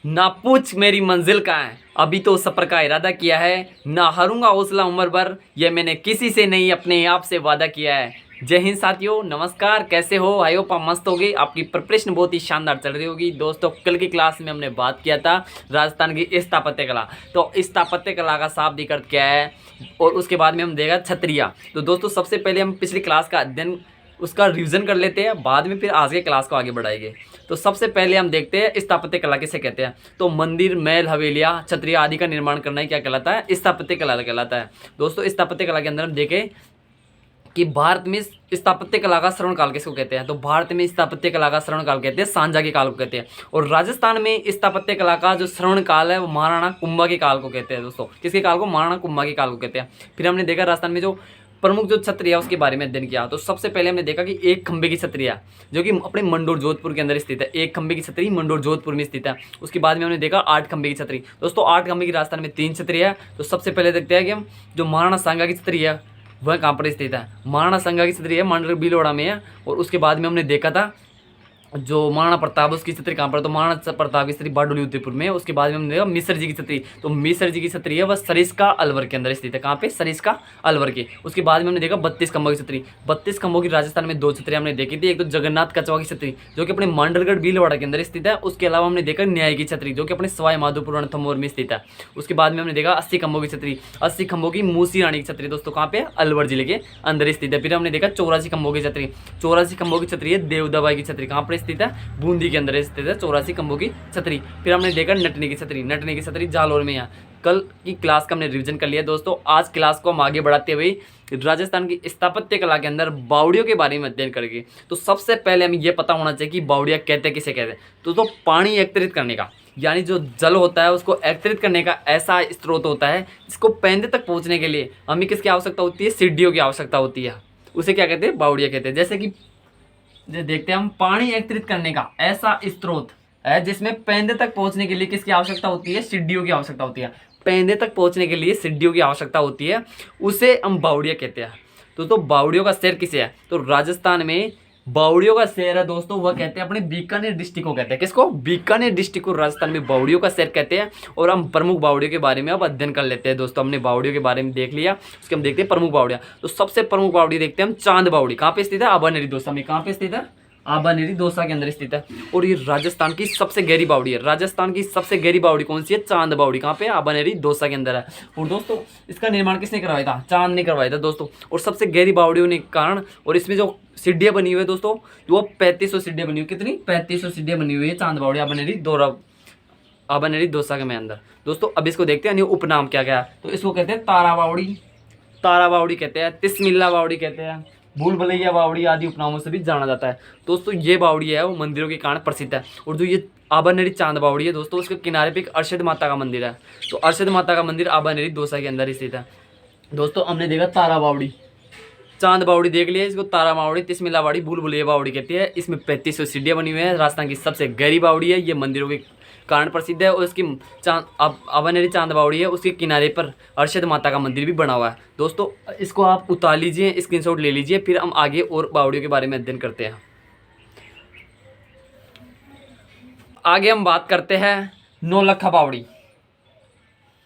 ना पूछ मेरी मंजिल कहाँ है, अभी तो सफ़र का इरादा किया है, ना हारूंगा हौसला उम्र भर, ये मैंने किसी से नहीं अपने आप से वादा किया है। जय हिंद साथियों, नमस्कार। कैसे हो? आई होप आप मस्त होगी। आपकी प्रिपरेशन बहुत ही शानदार चल रही होगी। दोस्तों, कल की क्लास में हमने बात किया था राजस्थान की स्थापत्य कला। तो स्थापत्य कला का शाब्दिक अर्थ क्या है, और उसके बाद में हम देगा छत्रिया। तो दोस्तों, सबसे पहले हम पिछली क्लास का अध्ययन उसका रिवीजन कर लेते हैं, बाद में फिर आज के क्लास को आगे बढ़ाएंगे। तो सबसे पहले हम देखते हैं स्थापत्य कला किसे कहते हैं। तो मंदिर, महल, हवेलियां, छतरिया आदि का निर्माण करना ही क्या कहलाता है? स्थापत्य कला कहलाता है। दोस्तों, स्थापत्य कला के अंदर हम देखें कि भारत में स्थापत्य कला का श्रवण काल किसको कहते हैं। तो भारत में स्थापत्य कला का श्रवण काल कहते हैं सांझा के काल को कहते हैं। और राजस्थान में स्थापत्य कला का जो श्रवण काल है वो महाराणा कुंभा के काल को कहते हैं। दोस्तों, किसके काल को? महाराणा कुंभा के काल को कहते हैं। फिर हमने देखा राजस्थान में जो प्रमुख जो छत्री है उसके बारे में अध्ययन किया। तो सबसे पहले हमने देखा कि एक खंबे की छतरी है जो कि अपने मंडोर जोधपुर के अंदर स्थित है। एक खंबे की छतरी मंडोर जोधपुर में स्थित है। उसके बाद में हमने देखा 8 खंबे की छतरी। दोस्तों, 8 खंबे की राजस्थान में 3 छतरी है। तो सबसे पहले देखते हैं कि हम जो महाराणा सांगा की छतरी है वह कहाँ पर स्थित है। महाराणा सांगा की छतरी है मांडर भीलवाड़ा में है। और उसके बाद में हमने देखा था जो महाराणा प्रताप उसकी छतरी कहाँ पर, तो महाराणा प्रताप की छतरी बारडोली उदयपुर में। उसके बाद में हमने देखा मिसर जी की छतरी। तो मिसर जी की छतरी है वह सरिस्का अलवर के अंदर स्थित है। कहाँ पे? सरिस्का अलवर के। उसके बाद में हमने देखा 32 खंभों की छतरी। 32 खंभों की राजस्थान में 2 छतरी हमने देखी थी। एक तो जगन्नाथ कचवा की छतरी जो कि अपने मांडरगढ़ भीलवाड़ा के अंदर स्थित है। उसके अलावा हमने देखा न्याय की छतरी जो कि अपने सवाई माधोपुर रणथंभौर में स्थित है। उसके बाद में हमने देखा 80 खंभों की छतरी। 80 खंभों की मूसी रानी की छतरी दोस्तों कहाँ पे? अलवर जिले के अंदर स्थित है। फिर हमने देखा 84 खंभों की छतरी। 84 खंभों की छतरी है देवदाबाई की छतरी। कहाँ पर स्थित है? बूंदी के अंदर स्थित है 84 खंभों की छतरी। फिर हमने देखा नटनी की छतरी। नटनी की छतरी जालौर में है। कल की क्लास का हमने रिवीजन कर लिया। दोस्तों, आज क्लास को हम आगे बढ़ाते हुए राजस्थान की स्थापत्य कला के अंदर बावड़ियों के बारे में अध्ययन करेंगे। तो सबसे पहले हमें यह पता होना चाहिए कि बावड़िया कहते किसे कहते हैं। तो पानी एकत्रित करने का, यानी जो जल होता है उसको एकत्रित करने का ऐसा स्रोत होता है जिसको पैंदे तक पहुंचने के लिए हमें किसकी आवश्यकता होती है? सीढ़ियों की आवश्यकता होती है। उसे क्या कहते हैं? बावड़िया कहते हैं। जैसे कि देखते हैं हम, पानी एकत्रित करने का ऐसा स्रोत है जिसमें पैंदे तक पहुंचने के लिए किसकी आवश्यकता होती है? सीढ़ियों की आवश्यकता होती है। पैंदे तक पहुंचने के लिए सीढ़ियों की आवश्यकता होती है, उसे हम बावड़िया कहते हैं। तो बावड़ियों का शहर किसे है? तो राजस्थान में बावड़ियों का शहर है दोस्तों, वह कहते हैं अपने बीकानेर डिस्ट्रिक्ट को कहते हैं। किसको? बीकानेर डिस्ट्रिक्ट को राजस्थान में बावड़ियों का शहर कहते हैं। और हम प्रमुख बावड़ियों के बारे में अब अध्ययन कर लेते हैं। दोस्तों, हमने बावड़ियों के बारे में देख लिया, उसके हम देखते हैं प्रमुख बावड़िया। तो सबसे प्रमुख बावड़ी देखते हैं हम चांद बावड़ी। कहाँ पे स्थित है? आबानेरी दौसा में। कहाँ पे स्थित है? आबानेरी दौसा के अंदर स्थित है। और ये राजस्थान की सबसे गहरी बावड़ी है। राजस्थान की सबसे गहरी बावड़ी कौन सी है? चांद बावड़ी। कहाँ पे? आबानेरी दौसा के अंदर है। और दोस्तों, इसका निर्माण किसने करवाया था? चांद ने करवाया था दोस्तों। और सबसे गहरी बावड़ी होने के कारण, और इसमें जो सीढ़ियाँ बनी हुई है दोस्तों, वो 3500 सीढ़ियाँ बनी हुई। कितनी? 3500 सीढ़ियाँ बनी हुई है चांद बावड़ी आबानेरी दौसा के में अंदर। दोस्तों, अब इसको देखते हैं उपनाम क्या क्या है। तो इसको कहते हैं तारा बावड़ी, तारा बावड़ी कहते हैं, तिस्मिल्ला बावड़ी कहते हैं, भूल भुलैया बावड़ी आदि उपनामों से भी जाना जाता है। दोस्तों, ये बावड़ी है वो मंदिरों के कारण प्रसिद्ध है। और जो ये आबानेरी चांद बावड़ी है दोस्तों, उसके किनारे पे एक अर्शद माता का मंदिर है। तो अर्शद माता का मंदिर आबानेरी दौसा के अंदर स्थित है। दोस्तों, हमने देखा तारा बावड़ी, चांद बावड़ी देख लिया। इसको तारा बावड़ी, तिस्मिल्ला बावड़ी, भूल भुलैया बावड़ी कहती है। इसमें 3500 सीढ़ियाँ बनी हुई है। राजस्थान की सबसे गहरी बावड़ी है। ये मंदिरों के कारण प्रसिद्ध है। और इसकी आबानेरी चांद बावड़ी है, उसके किनारे पर अर्शद माता का मंदिर भी बना हुआ है। दोस्तों, इसको आप उतार लीजिए, स्क्रीनशॉट ले लीजिए, फिर हम आगे और बावड़ियों के बारे में अध्ययन करते हैं। आगे हम बात करते हैं नौलखा बावड़ी।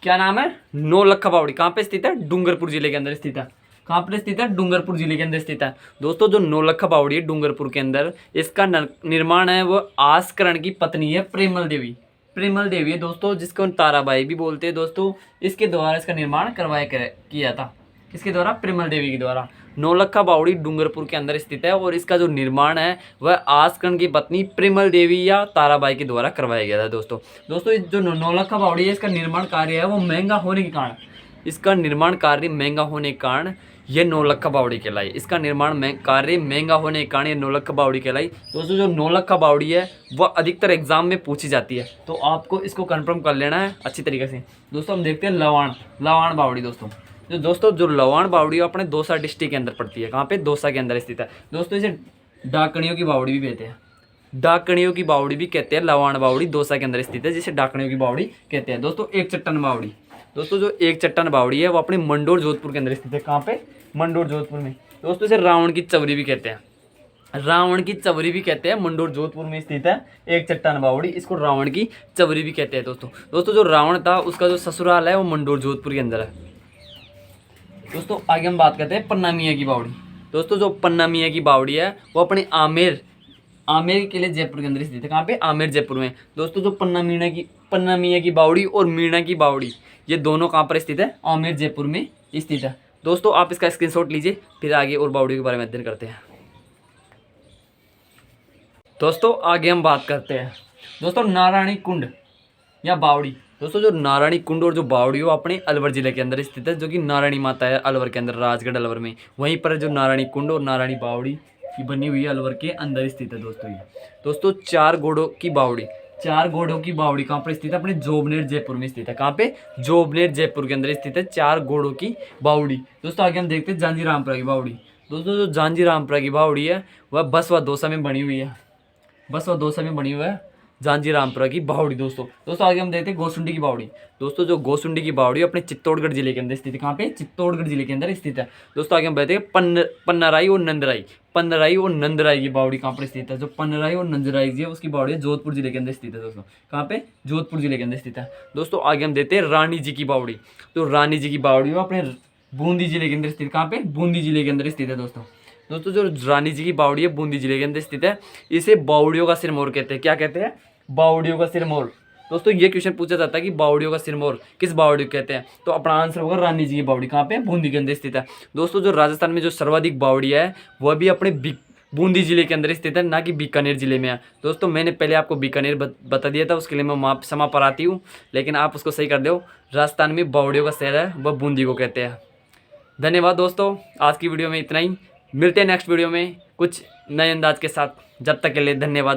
क्या नाम है? नौलखा बावड़ी। कहाँ पे स्थित है? डूंगरपुर जिले के अंदर स्थित है। कहाँ पर स्थित है? डूंगरपुर जिले के अंदर स्थित है। दोस्तों, जो नौलखा बावड़ी है डूंगरपुर के अंदर, इसका निर्माण है वो आसकरण की पत्नी है प्रेमल देवी। प्रेमल देवी है दोस्तों, जिसको ताराबाई भी बोलते हैं दोस्तों। इसके द्वारा इसका निर्माण किया था। किसके द्वारा? प्रेमल देवी के द्वारा। नौलखा बावड़ी डूंगरपुर के अंदर स्थित है। और इसका जो निर्माण है वह आसकरण की पत्नी प्रेमल देवी या ताराबाई के द्वारा करवाया गया था दोस्तों। दोस्तों, जो नौलखा बावड़ी है इसका निर्माण कार्य है वो महंगा होने के कारण, इसका निर्माण कार्य महंगा होने के कारण ये नौलखा बावड़ी कहलाई। इसका निर्माण कार्य महंगा होने के कारण ये नौलखा बावड़ी कहलाई। दोस्तों, जो नौलखा बावड़ी है वह अधिकतर एग्जाम में पूछी जाती है, तो आपको इसको कंफर्म कर लेना है अच्छी तरीके से। दोस्तों, हम देखते हैं लवाण बावड़ी। दोस्तों, जो लवाण बावड़ी है अपने दौसा डिस्ट्रिक्ट के अंदर पड़ती है। कहाँ पे? दौसा के अंदर स्थित है। दोस्तों, इसे डाकणियों की बावड़ी भी कहते हैं। डाकणियों की बावड़ी भी कहते हैं। लवाण बावड़ी दौसा के अंदर स्थित है, जिसे डाकणियों की बावड़ी कहते हैं। दोस्तों, एक चट्टान बावड़ी। दोस्तों, जो एक चट्टान बावड़ी है वो अपने मंडोर जोधपुर के अंदर स्थित है। कहाँ पे? मंडोर जोधपुर में। दोस्तों, इसे रावण की चवरी भी कहते हैं। रावण की चवरी भी कहते हैं, मंडोर जोधपुर में स्थित है एक चट्टान बावड़ी, इसको रावण की चवरी भी कहते हैं दोस्तों। दोस्तों जो रावण था उसका जो ससुराल है वो मंडोर जोधपुर के अंदर है। दोस्तों आगे हम बात करते हैं पन्ना मियाँ की बावड़ी। दोस्तों जो पन्ना मियाँ की बावड़ी है वो अपने आमेर के किले जयपुर के अंदर स्थित है। कहाँ पे? आमेर जयपुर में। दोस्तों जो पन्ना मियाँ की बावड़ी और मीणा की बावड़ी, ये दोनों कहाँ पर स्थित है? आमेर जयपुर में स्थित है। दोस्तों आप इसका स्क्रीनशॉट लीजिए, फिर आगे और बावड़ियों के बारे में अध्ययन करते हैं। दोस्तों आगे हम बात करते हैं दोस्तों नारायणी कुंड या बावड़ी। दोस्तों जो नारायणी कुंड और जो बावड़ी हो अपने अलवर जिले के अंदर स्थित है, जो कि नारायणी माता है अलवर के अंदर, राजगढ़ अलवर में। वहीं पर जो नारायणी कुंड और नारायणी बावड़ी की बनी हुई है अलवर के अंदर स्थित है दोस्तों ये। दोस्तों चार घोड़ों की बावड़ी कहाँ पर स्थित है? अपने जोबनेर जयपुर में स्थित है। कहाँ पे? जोबनेर जयपुर के अंदर स्थित है चार घोड़ों की बावड़ी। दोस्तों आगे हम देखते हैं जांजी रामपुरा की बावड़ी। दोस्तों जो जांजी रामपुरा की बावड़ी है वह बसवा दौसा में बनी हुई है, जांजी रामपुरा की बावड़ी। दोस्तों आगे हम देखते हैं गोसुंडी की बावड़ी। दोस्तों जो गोसुंडी की बावड़ी अपने चित्तौड़गढ़ जिले के अंदर स्थित है। कहाँ पे? चित्तौड़गढ़ जिले के अंदर स्थित है। दोस्तों आगे हम देखते हैं पन्नाराई और नंदराई की बावड़ी कहाँ पर स्थित है? जो पन्नराई और नंदराई जी है उसकी बावड़ी है जोधपुर जिले के अंदर स्थित है दोस्तों। कहाँ पे? जोधपुर जिले के अंदर स्थित है। दोस्तों आगे हम देखते हैं रानी जी की बावड़ी। तो रानी जी की बावड़ी वो अपने बूंदी जिले के अंदर स्थित। कहाँ पे? बूंदी जिले के अंदर स्थित है दोस्तों जो रानी जी की बावड़ी है बूंदी जिले के अंदर स्थित है। इसे बावड़ियों का सिरमौर कहते हैं। क्या कहते हैं? बावड़ियों का सिरमौर। दोस्तों ये क्वेश्चन पूछा जाता है कि बावड़ियों का सिरमौर किस बावड़ी को कहते हैं? तो अपना आंसर होगा रानी जी की बावड़ी। कहाँ पे? बूंदी के अंदर स्थित है। दोस्तों जो राजस्थान में जो सर्वाधिक बावड़ी है वह भी अपने बूंदी जिले के अंदर स्थित है, ना कि बीकानेर जिले में है। दोस्तों मैंने पहले आपको बीकानेर बता दिया था, उसके लिए मैं क्षमा पाती हूँ, लेकिन आप उसको सही कर दो। राजस्थान में बावड़ियों का शहर है वह बूंदी को कहते हैं। धन्यवाद दोस्तों, आज की वीडियो में इतना ही। मिलते हैं नेक्स्ट वीडियो में कुछ नए अंदाज के साथ। जब तक के लिए धन्यवाद।